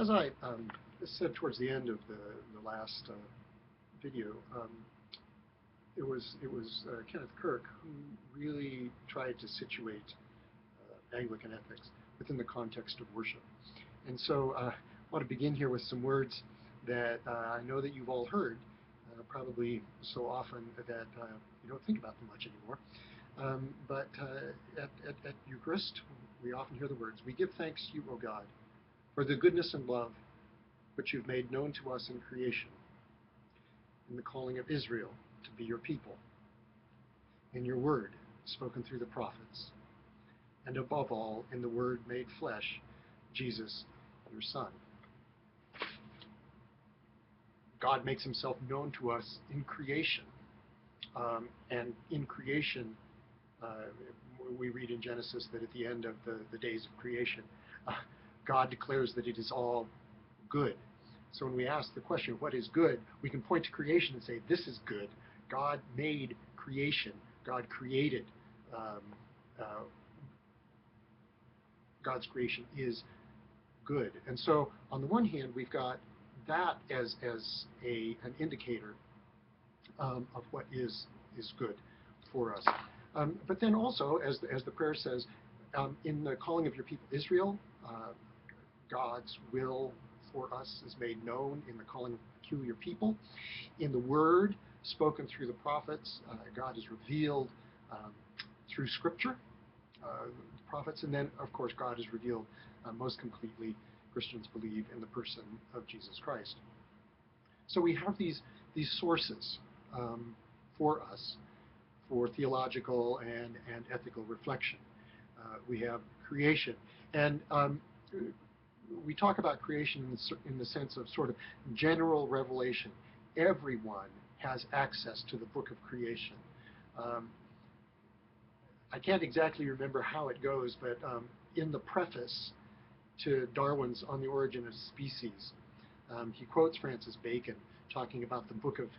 As I said towards the end of the last video, it was Kenneth Kirk who really tried to situate Anglican ethics within the context of worship. And so I want to begin here with some words that I know that you've all heard, probably so often that you don't think about them much anymore. But at Eucharist, we often hear the words, "We give thanks to you, O God, for the goodness and love which you've made known to us in creation, in the calling of Israel to be your people, in your word spoken through the prophets, and above all, in the word made flesh, Jesus, your Son." God makes himself known to us in creation. And in creation, we read in Genesis that at the end of the days of creation, God declares that it is all good. So when we ask the question, what is good, we can point to creation and say, this is good. God made creation. God created. God's creation is good. And so on the one hand, we've got that as an indicator of what is good for us. But then also, as the prayer says, in the calling of your people Israel, God's will for us is made known in the calling of peculiar people. In the word spoken through the prophets, God is revealed through Scripture, the prophets, and then, of course, God is revealed most completely, Christians believe, in the person of Jesus Christ. So we have these sources for us for theological and ethical reflection. We have creation, and we talk about creation in the sense of sort of general revelation. Everyone has access to the book of creation. I can't exactly remember how it goes, but in the preface to Darwin's On the Origin of Species, he quotes Francis Bacon talking about the book of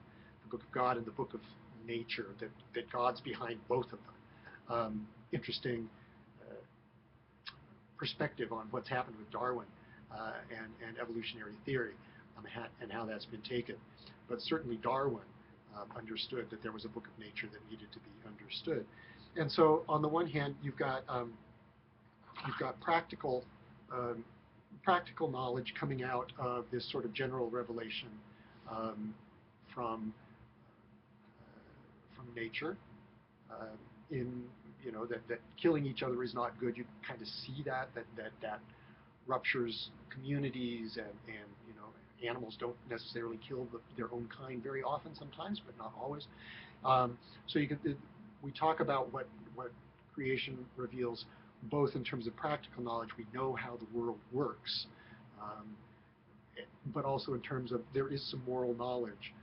God and the book of nature, that God's behind both of them. Interesting perspective on what's happened with Darwin and evolutionary theory, and how that's been taken. But certainly Darwin understood that there was a book of nature that needed to be understood. And so on the one hand, you've got practical knowledge coming out of this sort of general revelation from nature. That killing each other is not good. You kind of see that ruptures communities, and animals don't necessarily kill their own kind very often, sometimes, but not always. So we talk about what creation reveals, both in terms of practical knowledge. We know how the world works, but also in terms of there is some moral knowledge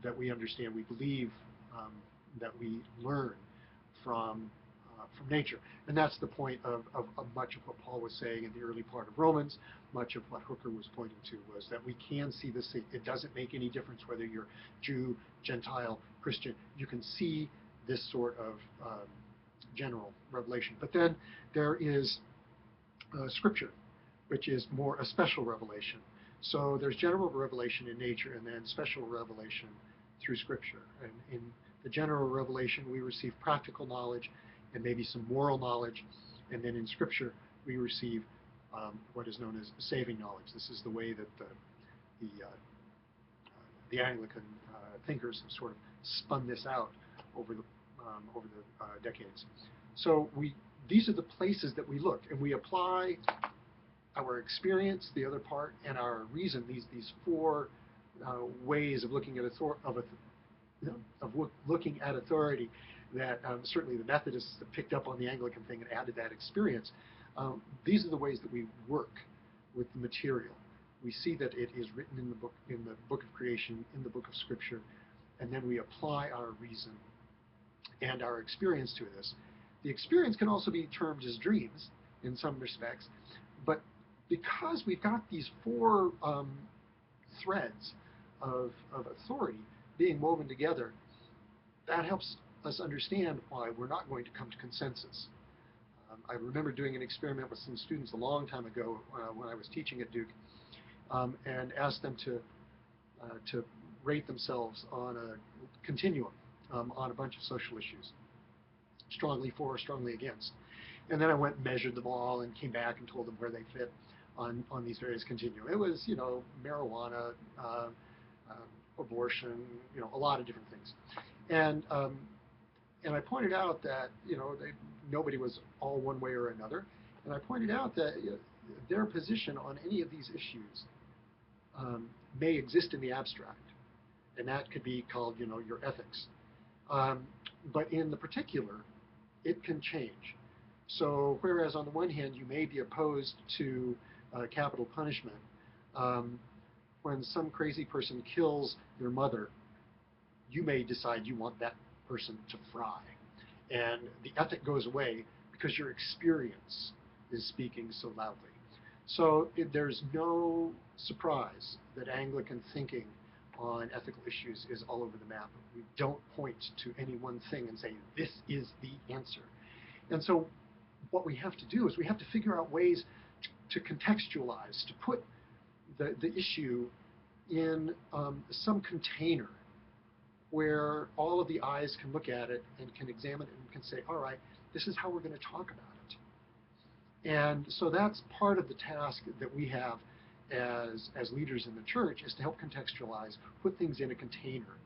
that we understand, we believe, that we learn from nature. And that's the point of much of what Paul was saying in the early part of Romans. Much of what Hooker was pointing to was that we can see this. It doesn't make any difference whether you're Jew, Gentile, Christian. You can see this sort of general revelation. But then there is Scripture, which is more a special revelation. So there's general revelation in nature, and then special revelation through Scripture. And in the general revelation, we receive practical knowledge and maybe some moral knowledge. And then in Scripture, we receive what is known as saving knowledge. This is the way that the Anglican thinkers have sort of spun this out over the decades. So these are the places that we look, and we apply our experience, the other part, and our reason. These four ways of looking at looking at authority that certainly the Methodists have picked up on the Anglican thing and added that experience. These are the ways that we work with the material. We see that it is written in the book of creation, in the book of Scripture, and then we apply our reason and our experience to this. The experience can also be termed as dreams in some respects, but because we've got these four threads of authority being woven together, that helps us understand why we're not going to come to consensus. I remember doing an experiment with some students a long time ago when I was teaching at Duke, and asked them to rate themselves on a continuum on a bunch of social issues, strongly for, strongly against. And then I went and measured them all and came back and told them where they fit on these various continuum. It was, marijuana, abortion, a lot of different things. And and I pointed out that nobody was all one way or another. And I pointed out that their position on any of these issues may exist in the abstract, and that could be called your ethics. But in the particular, it can change. So whereas on the one hand you may be opposed to capital punishment, when some crazy person kills your mother, you may decide you want that person to fry. And the ethic goes away because your experience is speaking so loudly. So there's no surprise that Anglican thinking on ethical issues is all over the map. We don't point to any one thing and say, this is the answer. And so what we have to do is we have to figure out ways to contextualize, to put the issue in some container where all of the eyes can look at it and can examine it and can say, all right, this is how we're going to talk about it. And so that's part of the task that we have as leaders in the church, is to help contextualize, put things in a container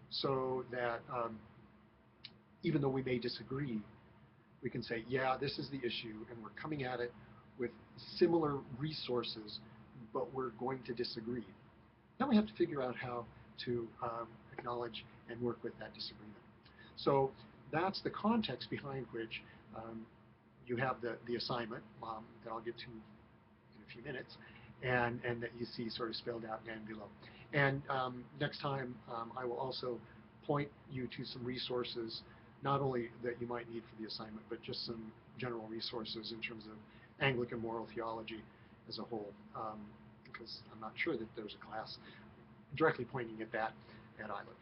so that even though we may disagree, we can say, yeah, this is the issue, and we're coming at it with similar resources, but we're going to disagree. Then we have to figure out how to acknowledge and work with that disagreement. So that's the context behind which you have the assignment that I'll get to in a few minutes, and that you see sort of spelled out down below. And next time I will also point you to some resources, not only that you might need for the assignment, but just some general resources in terms of Anglican moral theology as a whole, because I'm not sure that there's a class directly pointing at that at ILIV.